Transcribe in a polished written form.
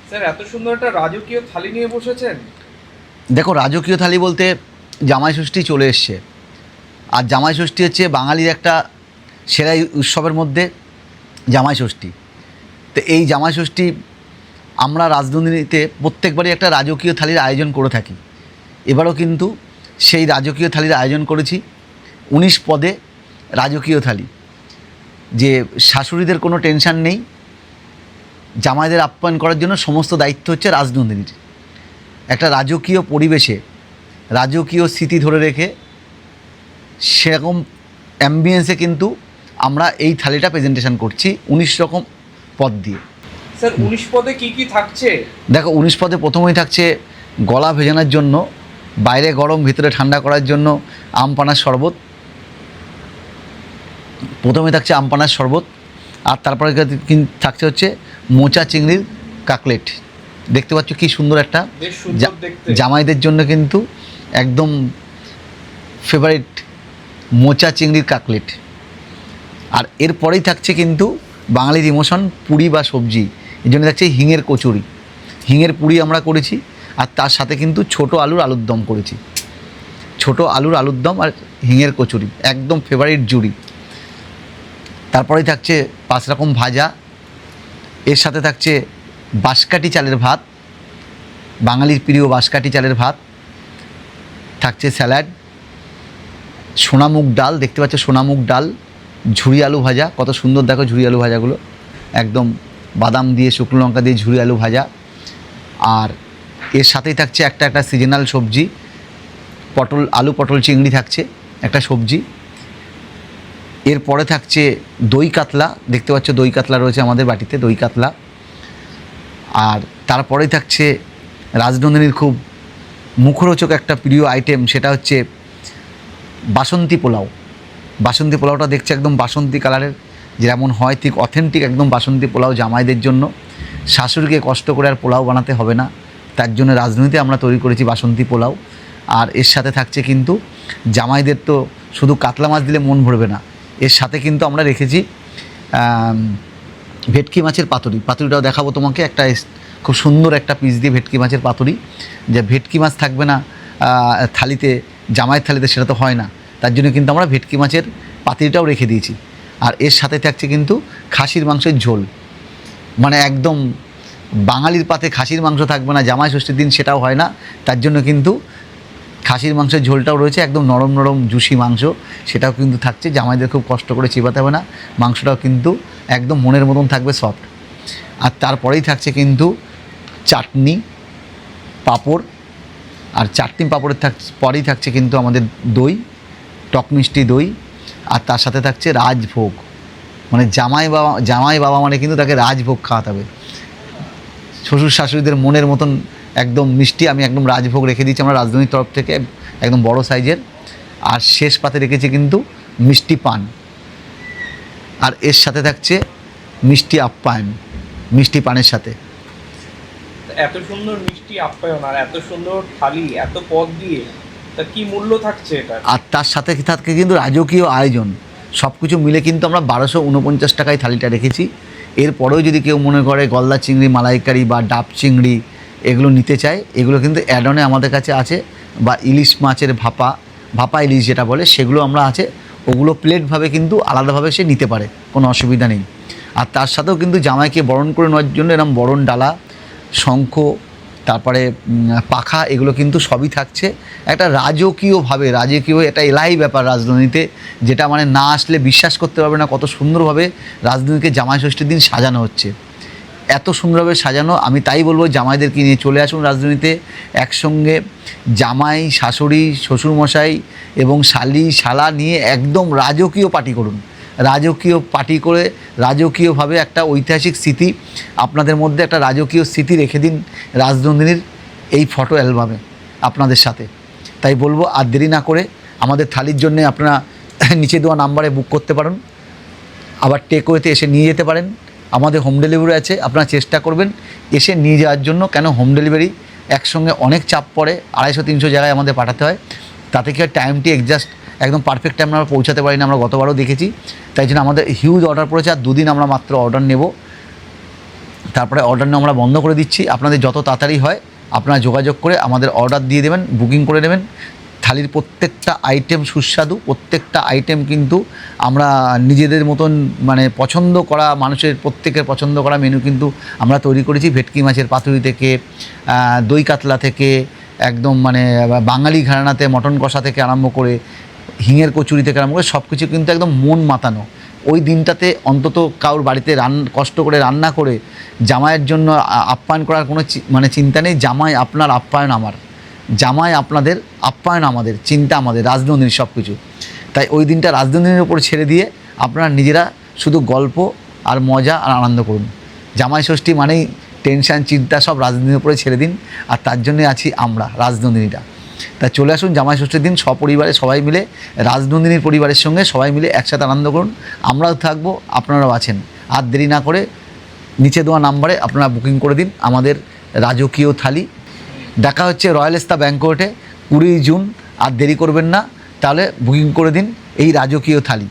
Sir এত সুন্দর একটা রাজকীয় থালি নিয়ে বসেছেন। দেখো, রাজকীয় থালি বলতে জামাই ষষ্ঠী চলে এসছে। আর জামাই ষষ্ঠী হচ্ছে বাঙালির একটা সেরা উৎসবের মধ্যে জামাই ষষ্ঠী। তো এই জামাই ষষ্ঠী আমরা রাজনন্দিনীতে প্রত্যেকবারই একটা রাজকীয় থালির আয়োজন করে থাকি। এবারও কিন্তু সেই রাজকীয় থালির আয়োজন করেছি। 19 পদে রাজকীয় থালি, যে শাশুড়িদের কোনো টেনশান নেই, জামাইদের আপ্যায়ন করার জন্য সমস্ত দায়িত্ব হচ্ছে রাজনন্দিনীর। একটা রাজকীয় পরিবেশে রাজকীয় স্মৃতি ধরে রেখে সেরকম অ্যাম্বিয়েন্সে কিন্তু আমরা এই থালিটা প্রেজেন্টেশন করছি 19 রকম পদ দিয়ে। স্যার 19 পদে কি কি থাকছে? দেখো, 19 পদে প্রথমেই থাকছে গলা ভেজানোর জন্য, বাইরে গরম ভিতরে ঠান্ডা করার জন্য আমপানার শরবত। প্রথমে থাকছে আমপানার শরবত, আর তারপরে থাকছে হচ্ছে মোচা চিংড়ির কাকলেট। দেখতে পাচ্ছ কি সুন্দর একটা, বেশ সুন্দর দেখতে। জামাইদের জন্য কিন্তু একদম ফেভারিট মোচা চিংড়ির কাকলেট। আর এরপরেই থাকছে কিন্তু বাঙালির ইমোশন পুরি বা সবজি, এই জন্য থাকছে হিঙের কচুরি। হিঙের পুরি আমরা করেছি, আর তার সাথে কিন্তু ছোট আলুর আলুর দম করেছি। ছোট আলুর আলুর দম আর হিঙের কচুরি একদম ফেভারিট জুড়ি। তারপরেই থাকছে 5 রকম ভাজা, এর সাথে থাকছে বাঁশকাঠি চালের ভাত, বাঙালির প্রিয় বাঁশকাঠি চালের ভাত। থাকছে স্যালাড, সোনামুগ ডাল, দেখতে পাচ্ছ সোনামুগ ডাল, ঝুরি আলু ভাজা, কত সুন্দর দেখো ঝুরি আলু ভাজাগুলো, একদম বাদাম দিয়ে শুকনো লঙ্কা দিয়ে ঝুরি আলু ভাজা। আর এর সাথেই থাকছে একটা সিজনাল সবজি, পটল আলু পটল চিংড়ি থাকছে একটা সবজি। এরপরে থাকছে দই কাতলা, দেখতে পাচ্ছ দই কাতলা রয়েছে আমাদের বাটিতে, দই কাতলা। আর তারপরেই থাকছে রাজনন্দিনীর খুব মুখরোচক একটা প্রিয় আইটেম, সেটা হচ্ছে বাসন্তী পোলাও। বাসন্তী পোলাওটা দেখছে একদম বাসন্তী কালারের, যেমন হয় ঠিক অথেন্টিক একদম বাসন্তী পোলাও জামাইদের জন্য। শাশুড়িকে কষ্ট করে আর পোলাও বানাতে হবে না, তার জন্য রাজনীতিতে আমরা তৈরি করেছি বাসন্তী পোলাও। আর এর সাথে থাকছে কিন্তু জামাইদের তো শুধু কাতলা মাছ দিলে মন ভরবে না, এর সাথে কিন্তু আমরা রেখেছি ভেটকি মাছের পাতুরি। পাতুরিটাও দেখাবো তোমাকে, একটা খুব সুন্দর একটা পিস দিয়ে ভেটকি মাছের পাতুরি। যে ভেটকি মাছ থাকবে না থালিতে, জামাইয়ের থালিতে, সেটা তো হয় না, তার জন্য কিন্তু আমরা ভেটকি মাছের পাতুরিটাও রেখে দিয়েছি। আর এর সাথে থাকছে কিন্তু খাসির মাংসের ঝোল, মানে একদম বাঙালির পাতে খাসির মাংস থাকবে না জামাই ষষ্ঠীর দিন, সেটাও হয় না, তার জন্য কিন্তু খাসির মাংসের ঝোলটাও রয়েছে, একদম নরম নরম জুসি মাংস, সেটাও কিন্তু থাকছে। জামাইদের খুব কষ্ট করে চিবাতে হবে না, মাংসটাও কিন্তু একদম মনের মতন থাকবে সফট। আর তারপরেই থাকছে কিন্তু চাটনি পাঁপড়, আর চাটনি পাঁপড়ের পরেই থাকছে কিন্তু আমাদের দই, টক মিষ্টি দই। আর তার সাথে থাকছে রাজভোগ, মানে জামাই বাবা মানে কিন্তু তাকে রাজভোগ খাওয়াতে হবে। শ্বশুর শাশুড়িদের মনের মতন একদম মিষ্টি আমি একদম রাজভোগ রেখে দিয়েছি আমরা রাজধানীর তরফ থেকে, একদম বড় সাইজের। আর শেষ পাতে রেখেছি কিন্তু মিষ্টি পান, আর এর সাথে থাকছে মিষ্টি আপ্যায়ন, মিষ্টি পানের সাথে। এত সুন্দর মিষ্টি আপ্যায়ন আর এত সুন্দর থালি, এত পদ দিয়ে, তা কি মূল্য থাকছে এটা? আর তার সাথে থাকে কিন্তু রাজকীয় আয়োজন, সব কিছু মিলে কিন্তু আমরা 1249 টাকায় থালিটা রেখেছি। এরপরেও যদি কেউ মনে করে গলদা চিংড়ি, মালাইকারি বা ডাব চিংড়ি এগুলো নিতে চায়, এগুলো কিন্তু অ্যাডনে আমাদের কাছে আছে, বা ইলিশ মাছের ভাপা ইলিশ যেটা বলে, সেগুলো আমরা আছে, ওগুলো প্লেটভাবে কিন্তু আলাদাভাবে সে নিতে পারে, কোনো অসুবিধা নেই। আর তার সাথেও কিন্তু জামাইকে বরণ করে নেওয়ার জন্য এরকম বরণ ডালা, শঙ্খ, তারপরে পাখা, এগুলো কিন্তু সবই থাকছে। একটা রাজকীয়ভাবে, রাজকীয় একটা এলাই ব্যাপার রাজধানীতে, যেটা মানে না আসলে বিশ্বাস করতে পারবে না কত সুন্দরভাবে রাজধানীকে জামাই ষষ্ঠীর দিন সাজানো হচ্ছে। এত সুন্দরভাবে সাজানো, আমি তাই বলবো জামাইদেরকে নিয়ে চলে আসুন রাজধানীতে, একসঙ্গে জামাই, শাশুড়ি, শ্বশুরমশাই এবং শালা নিয়ে একদম রাজকীয় পার্টি করুন। রাজকীয় পার্টি করে রাজকীয়ভাবে একটা ঐতিহাসিক স্মৃতি আপনাদের মধ্যে, একটা রাজকীয় স্মৃতি রেখে দিন রাজনন্দিনীর এই ফটো অ্যালবামে আপনাদের সাথে। তাই বলবো আর দেরি না করে আমাদের থালির জন্যে আপনারা নিচে দেওয়া নাম্বারে বুক করতে পারেন, আবার টেকওয়েতে এসে নিয়ে যেতে পারেন। আমাদের হোম ডেলিভারি আছে, আপনারা চেষ্টা করবেন এসে নিয়ে যাওয়ার জন্য, কেন হোম ডেলিভারি একসঙ্গে অনেক চাপ পড়ে, 250-300 জায়গায় আমাদের পাঠাতে হয়, তাতে কি টাইমটি এক্সাক্ট একদম পারফেক্ট টাইম আমরা পৌঁছাতে পারি না, আমরা গতবারও দেখেছি। তাই জন্য আমাদের হিউজ অর্ডার পড়েছে, আর 2 দিন আমরা মাত্র অর্ডার নেব। তারপরে অর্ডার নেওয়া আমরা বন্ধ করে দিচ্ছি। আপনাদের যত তাড়াতাড়ি হয় আপনারা যোগাযোগ করে আমাদের অর্ডার দিয়ে দেবেন, বুকিং করে নেবেন। থালির প্রত্যেকটা আইটেম সুস্বাদু, প্রত্যেকটা আইটেম কিন্তু আমরা নিজেদের মতন মানে পছন্দ করা মানুষের প্রত্যেকের পছন্দ করা মেনু কিন্তু আমরা তৈরি করেছি। ভেটকি মাছের পাতুরি থেকে দই কাতলা থেকে একদম মানে বাঙালি ঘরানাতে মটন কষা থেকে আরম্ভ করে হিঙের কচুরি থেকে আরম্ভ করে সব কিছু কিন্তু একদম মন মাতানো। ওই দিনটাতে অন্তত কারোর বাড়িতে কষ্ট করে রান্না করে জামাইয়ের জন্য আপ্যায়ন করার কোনো মানে চিন্তা নেই। জামাই আপনার, আপ্যায়ন আমার। জামাই আপনাদের, আপ্যায়ন আমাদের, চিন্তা আমাদের, রাজনন্দিনী সব কিছু। তাই ওই দিনটা রাজনন্দিনীর উপর ছেড়ে দিয়ে আপনারা নিজেরা শুধু গল্প আর মজা আর আনন্দ করুন। জামাই ষষ্ঠী মানেই টেনশান চিন্তা সব রাজনন্দিনীর উপরে ছেড়ে দিন। আর তার জন্যে আছি আমরা, রাজনন্দিনীটা। তা চলে আসুন জামাই ষষ্ঠীর দিন সপরিবারে সবাই মিলে, রাজনন্দিনীর পরিবারের সঙ্গে সবাই মিলে একসাথে আনন্দ করুন। আমরাও থাকবো, আপনারাও আছেন। আর দেরি না করে নিচে দেওয়া নাম্বারে আপনারা বুকিং করে দিন আমাদের রাজকীয় থালি। দেখা হচ্ছে রয়্যাল স্টা ব্যাঙ্কোয়েটে 20 জুন। আর দেরি করবেন না, তাহলে বুকিং করে দিন এই রাজকীয় থালি।